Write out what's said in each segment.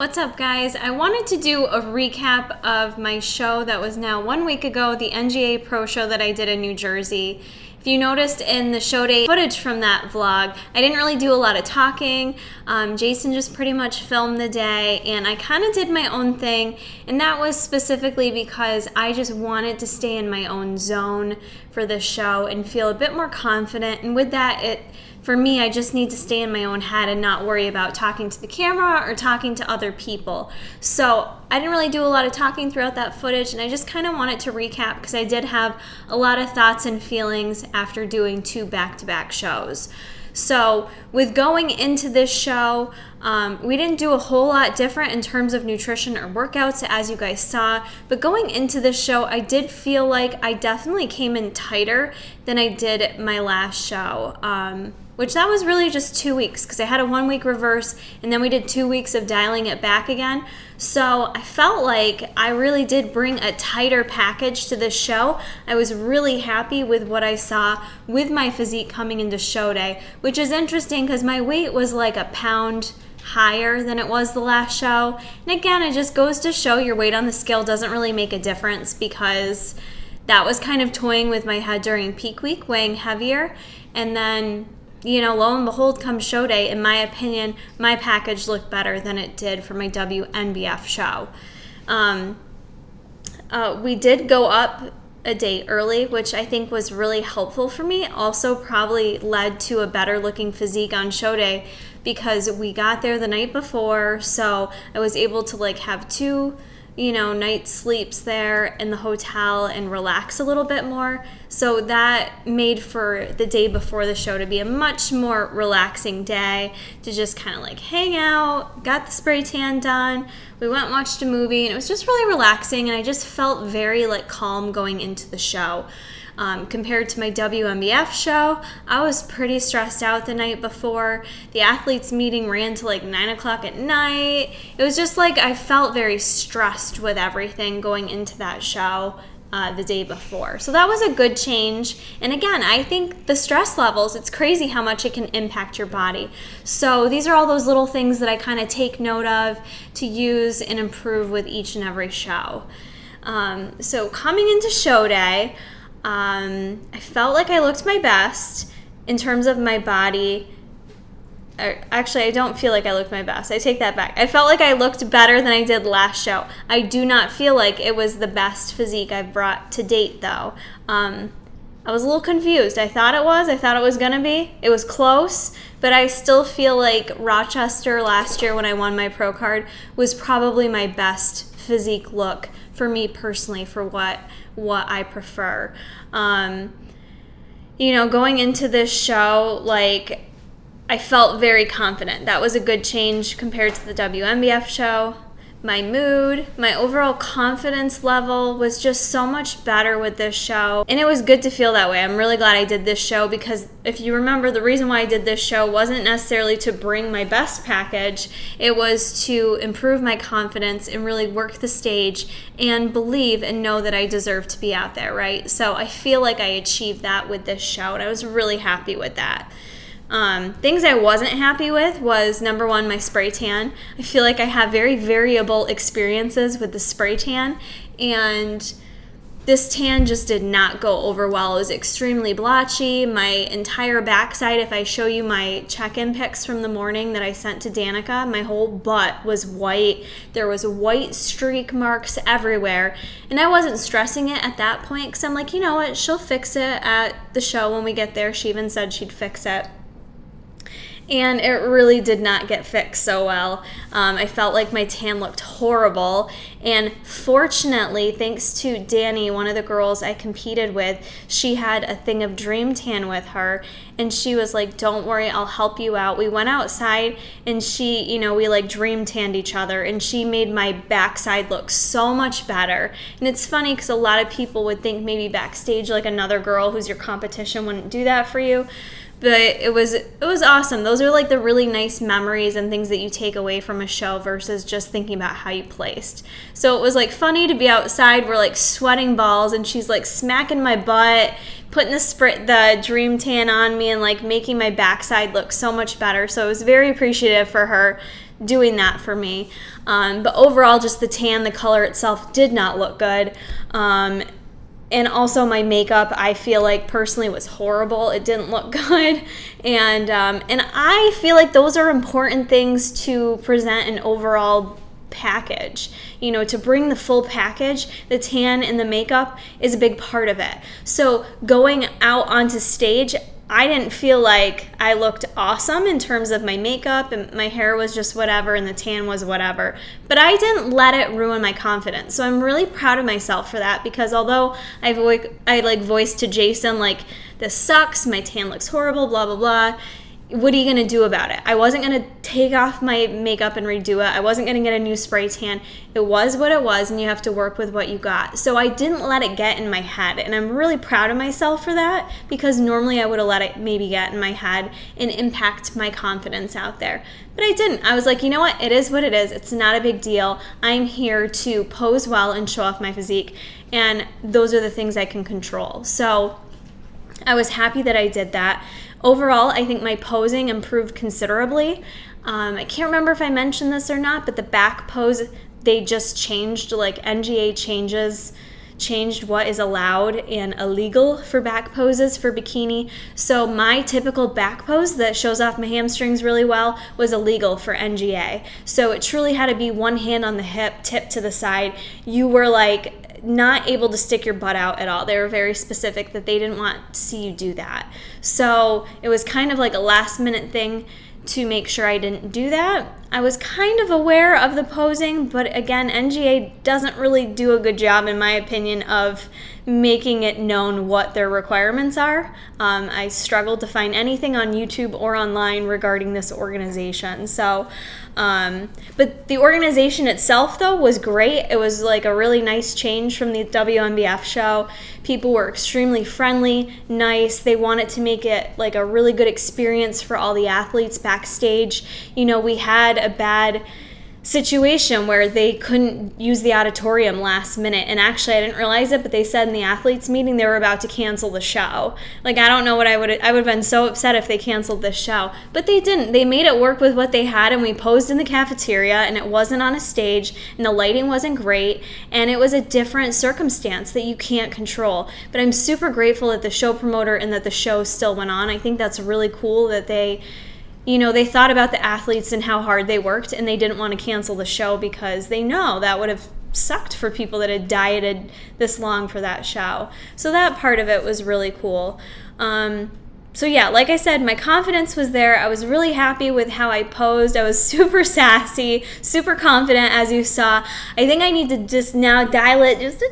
What's up, guys? I wanted to do a recap of my show that was now 1 week ago, the NGA Pro show that I did in New Jersey. If you noticed in the show day footage from that vlog, I didn't really do a lot of talking. Jason just pretty much filmed the day, and I kind of did my own thing, and that was specifically because I just wanted to stay in my own zone for the show and feel a bit more confident, and with that, for me, I just need to stay in my own head and not worry about talking to the camera or talking to other people. So I didn't really do a lot of talking throughout that footage, and I just kind of wanted to recap because I did have a lot of thoughts and feelings after doing 2 back-to-back shows. So with going into this show, we didn't do a whole lot different in terms of nutrition or workouts, as you guys saw. But going into this show, I did feel like I definitely came in tighter than I did my last show. Which that was really just 2 weeks because I had a 1 week reverse and then we did 2 weeks of dialing it back again. So I felt like I really did bring a tighter package to this show. I was really happy with what I saw with my physique coming into show day, which is interesting because my weight was like a pound higher than it was the last show. And again, it just goes to show your weight on the scale doesn't really make a difference because that was kind of toying with my head during peak week, weighing heavier. And then lo and behold, come show day, in my opinion, my package looked better than it did for my WNBF show. We did go up a day early, which I think was really helpful for me. Also probably led to a better looking physique on show day because we got there the night before, so I was able to have 2 night sleeps there in the hotel and relax a little bit more. So that made for the day before the show to be a much more relaxing day to just kind of hang out, got the spray tan done. We went and watched a movie and it was just really relaxing, and I just felt very calm going into the show. Compared to my WNBF show, I was pretty stressed out the night before. The athletes meeting ran to 9 o'clock at night. It was just I felt very stressed with everything going into that show the day before. So that was a good change. And again, I think the stress levels, it's crazy how much it can impact your body. So these are all those little things that I kind of take note of to use and improve with each and every show. So coming into show day, I felt like I looked my best in terms of my body. Actually, I don't feel like I looked my best. I take that back. I felt like I looked better than I did last show. I do not feel like it was the best physique I've brought to date, though. I was a little confused. I thought it was going to be. It was close, but I still feel like Rochester last year when I won my pro card was probably my best physique look for me personally, for what I prefer. Going into this show, I felt very confident. That was a good change compared to the WNBF show. My mood, my overall confidence level was just so much better with this show. And it was good to feel that way. I'm really glad I did this show because if you remember, the reason why I did this show wasn't necessarily to bring my best package. It was to improve my confidence and really work the stage and believe and know that I deserve to be out there, right? So I feel like I achieved that with this show, and I was really happy with that. Things I wasn't happy with was, number 1, my spray tan. I feel like I have very variable experiences with the spray tan, and this tan just did not go over well. It was extremely blotchy. My entire backside, if I show you my check-in pics from the morning that I sent to Danica, my whole butt was white. There was white streak marks everywhere, and I wasn't stressing it at that point because I'm like, you know what, she'll fix it at the show when we get there. She even said she'd fix it. And it really did not get fixed so well. I felt like my tan looked horrible. And fortunately, thanks to Danny, one of the girls I competed with, she had a thing of Dream Tan with her. And she was like, don't worry, I'll help you out. We went outside and she, we Dream Tanned each other. And she made my backside look so much better. And it's funny because a lot of people would think maybe backstage, another girl who's your competition wouldn't do that for you. But it was awesome. Those are the really nice memories and things that you take away from a show versus just thinking about how you placed. So it was funny to be outside. We're sweating balls and she's smacking my butt, putting the Dream Tan on me and making my backside look so much better. So I was very appreciative for her doing that for me. But overall, just the tan, the color itself did not look good. And also my makeup, I feel like personally was horrible. It didn't look good. And I feel like those are important things to present an overall package. You know, to bring the full package, the tan and the makeup is a big part of it. So going out onto stage, I didn't feel like I looked awesome in terms of my makeup, and my hair was just whatever and the tan was whatever. But I didn't let it ruin my confidence. So I'm really proud of myself for that, because although I voiced to Jason like, this sucks, my tan looks horrible, blah, blah, blah. What are you going to do about it? I wasn't going to take off my makeup and redo it. I wasn't going to get a new spray tan. It was what it was, and you have to work with what you got. So I didn't let it get in my head, and I'm really proud of myself for that, because normally I would have let it maybe get in my head and impact my confidence out there. But I didn't. I was like, you know what? It is what it is. It's not a big deal. I'm here to pose well and show off my physique, and those are the things I can control. So I was happy that I did that. Overall, I think my posing improved considerably. I can't remember if I mentioned this or not, but the back pose, they just changed, like NGA changed what is allowed and illegal for back poses for bikini. So my typical back pose that shows off my hamstrings really well was illegal for NGA. So it truly had to be one hand on the hip, tip to the side. You were like not able to stick your butt out at all. They were very specific that they didn't want to see you do that. So it was kind of like a last minute thing to make sure I didn't do that. I was kind of aware of the posing, but again, NGA doesn't really do a good job, in my opinion, of making it known what their requirements are. I struggled to find anything on YouTube or online regarding this organization. So, but the organization itself, though, was great. It was like a really nice change from the WNBF show. People were extremely friendly, nice. They wanted to make it like a really good experience for all the athletes backstage. You know, we had a bad situation where they couldn't use the auditorium last minute, and actually I didn't realize it, but they said in the athletes meeting they were about to cancel the show. Like, I don't know what I would have been so upset if they canceled this show, but they didn't. They made it work with what they had, and we posed in the cafeteria, and it wasn't on a stage, and the lighting wasn't great, and it was a different circumstance that you can't control. But I'm super grateful that the show promoter and that the show still went on. I think that's really cool that they thought about the athletes and how hard they worked, and they didn't want to cancel the show because they know that would have sucked for people that had dieted this long for that show. So that part of it was really cool. So yeah, like I said, my confidence was there. I was really happy with how I posed. I was super sassy, super confident, as you saw. I think I need to just now dial it just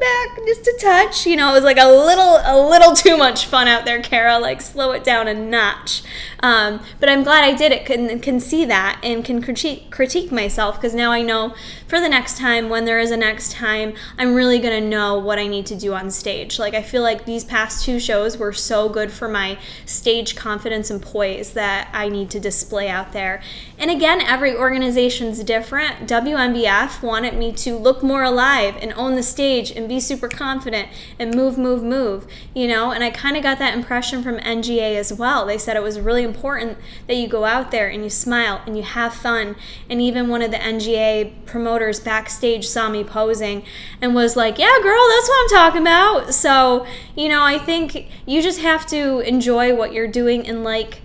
back, just a touch. You know, it was like a little too much fun out there, Kara. Like, slow it down a notch. But I'm glad I did it, can see that and can critique myself, because now I know for the next time, when there is a next time, I'm really going to know what I need to do on stage. Like, I feel like these past two shows were so good for my stage confidence and poise that I need to display out there. And again, every organization's different. WNBF wanted me to look more alive and own the stage and be super confident and move, you know, and I kind of got that impression from NGA as well. They said it was really important that you go out there and you smile and you have fun. And even one of the NGA promoters backstage saw me posing and was like, yeah, girl, that's what I'm talking about. So, you know, I think you just have to enjoy what you're doing and like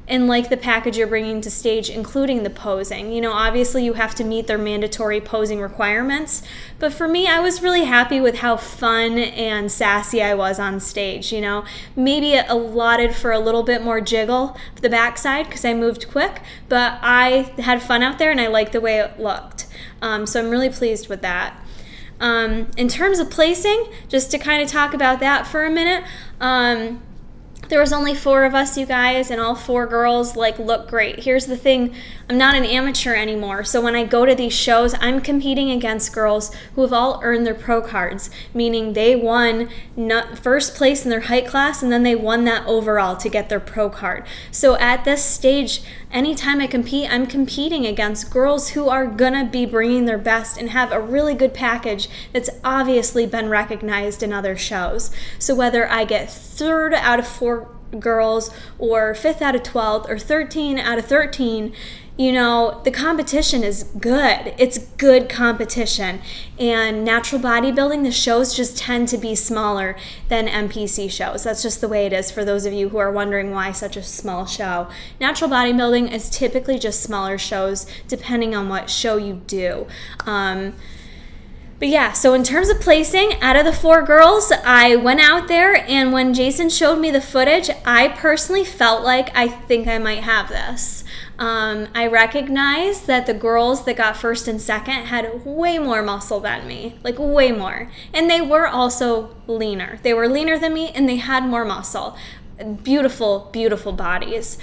the package you're bringing to stage, including the posing. You know, obviously you have to meet their mandatory posing requirements, but for me, I was really happy with how fun and sassy I was on stage. You know, maybe it allotted for a little bit more jiggle for the backside because I moved quick, but I had fun out there and I liked the way it looked. So I'm really pleased with that. In terms of placing, just to kind of talk about that for a minute, there was only 4 of us, you guys, and all 4 girls look great. Here's the thing, I'm not an amateur anymore, so when I go to these shows, I'm competing against girls who have all earned their pro cards, meaning they won first place in their height class, and then they won that overall to get their pro card. So at this stage, anytime I compete, I'm competing against girls who are gonna be bringing their best and have a really good package that's obviously been recognized in other shows. So whether I get 3rd out of 4 girls or 5th out of 12 or 13 out of 13, the competition is good. It's good competition. And natural bodybuilding, the shows just tend to be smaller than NPC shows. That's just the way it is for those of you who are wondering why such a small show. Natural bodybuilding is typically just smaller shows depending on what show you do. But yeah, so in terms of placing, out of the 4 girls, I went out there, and when Jason showed me the footage, I personally felt like I think I might have this. I recognized that the girls that got first and second had way more muscle than me, like way more. And they were also leaner. They were leaner than me, and they had more muscle. Beautiful, beautiful bodies.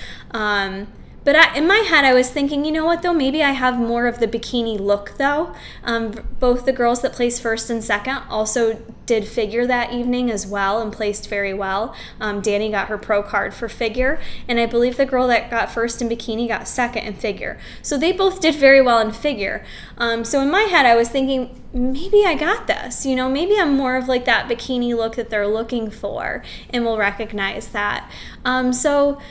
But in my head, I was thinking, you know what, though? Maybe I have more of the bikini look, though. Both the girls that placed first and second also did figure that evening as well and placed very well. Danny got her pro card for figure, and I believe the girl that got first in bikini got second in figure. So they both did very well in figure. So in my head, I was thinking, maybe I got this. Maybe I'm more of like that bikini look that they're looking for, and will recognize that. So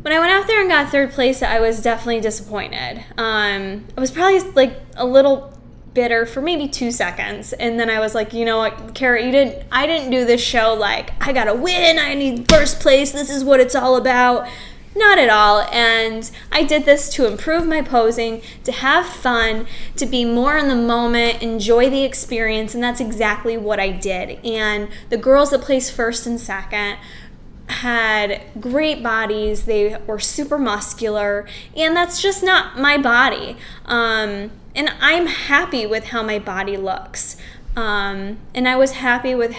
when I went out there and got third place, I was definitely disappointed. I was probably like a little bitter for maybe 2 seconds, and then I was like, you know what, Kara, I didn't do this show like I gotta win, I need first place, this is what it's all about. Not at all. And I did this to improve my posing, to have fun, to be more in the moment, enjoy the experience, and that's exactly what I did. And the girls that placed first and second had great bodies. They were super muscular, and that's just not my body. And I'm happy with how my body looks. And I was happy with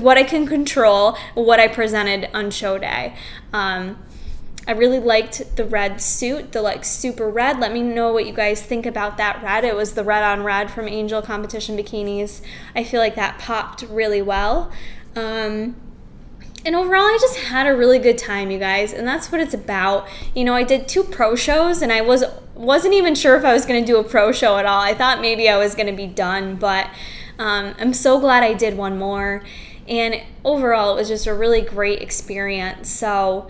what I can control, what I presented on show day. I really liked the red suit, the like super red. Let me know what you guys think about that red. It was the red on red from Angel Competition Bikinis. I feel like that popped really well. And overall, I just had a really good time, you guys, and that's what it's about. I did 2 pro shows, and I wasn't even sure if I was going to do a pro show at all. I thought maybe I was going to be done, but I'm so glad I did one more. And overall, it was just a really great experience. So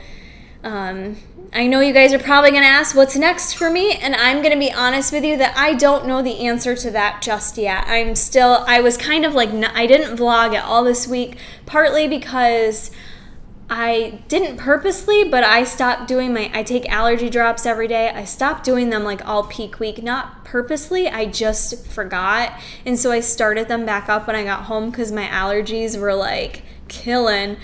I know you guys are probably going to ask what's next for me, and I'm going to be honest with you that I don't know the answer to that just yet. I was kind of like, I didn't vlog at all this week, partly because I didn't purposely, but I stopped doing I take allergy drops every day. I stopped doing them like all peak week, not purposely, I just forgot. And so I started them back up when I got home because my allergies were like killing.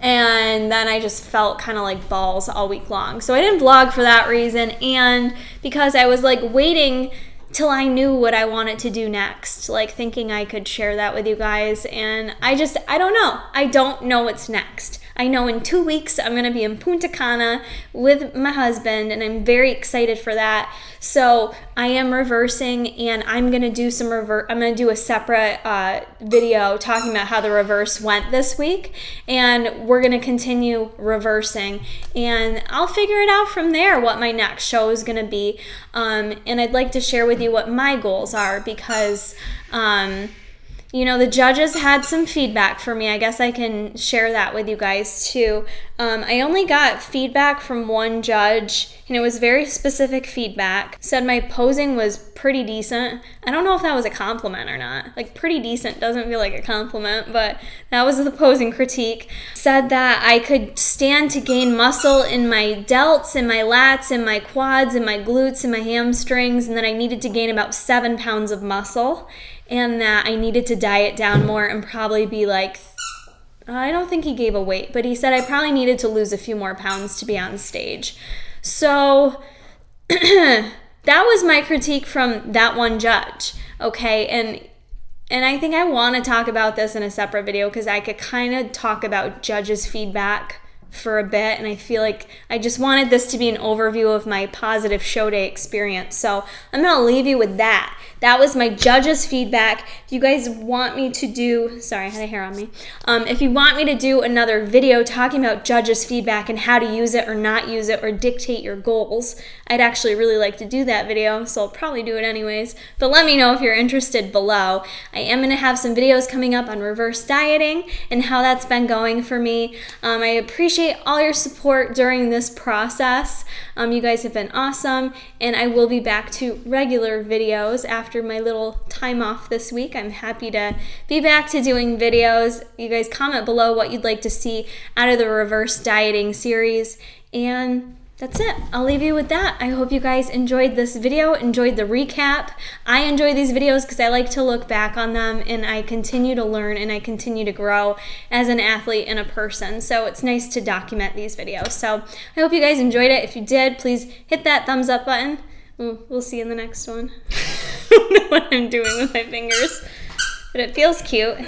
And then I just felt kind of like balls all week long. So I didn't vlog for that reason, and because I was like waiting till I knew what I wanted to do next, like thinking I could share that with you guys. And I don't know. I don't know what's next. I know in 2 weeks I'm going to be in Punta Cana with my husband, and I'm very excited for that. So I am reversing, and I'm going to do I'm going to do a separate video talking about how the reverse went this week, and we're going to continue reversing, and I'll figure it out from there what my next show is going to be. And I'd like to share with you what my goals are, because the judges had some feedback for me. I guess I can share that with you guys too. I only got feedback from one judge, and it was very specific feedback. Said my posing was pretty decent. I don't know if that was a compliment or not. Like, pretty decent doesn't feel like a compliment, but that was the posing critique. Said that I could stand to gain muscle in my delts, in my lats, in my quads, in my glutes, in my hamstrings, and that I needed to gain about 7 pounds of muscle, and that I needed to diet down more and probably be like, I don't think he gave a weight, but he said I probably needed to lose a few more pounds to be on stage. So that was my critique from that one judge, okay? And I think I want to talk about this in a separate video, because I could kind of talk about judges' feedback for a bit, and I feel like I just wanted this to be an overview of my positive show day experience. So I'm going to leave you with that. that was my judges' feedback. If you guys want me to do, sorry, I had a hair on me. If you want me to do another video talking about judges' feedback and how to use it or not use it or dictate your goals, I'd actually really like to do that video, so I'll probably do it anyways. But let me know if you're interested below. I am going to have some videos coming up on reverse dieting and how that's been going for me. I appreciate all your support during this process. You guys have been awesome, and I will be back to regular videos after my little time off this week. I'm happy to be back to doing videos. You guys comment below what you'd like to see out of the reverse dieting series, and that's it. I'll leave you with that. I hope you guys enjoyed this video, enjoyed the recap. I enjoy these videos because I like to look back on them, and I continue to learn and I continue to grow as an athlete and a person. So it's nice to document these videos. So I hope you guys enjoyed it. If you did, please hit that thumbs up button. We'll see you in the next one. I don't know what I'm doing with my fingers, but it feels cute.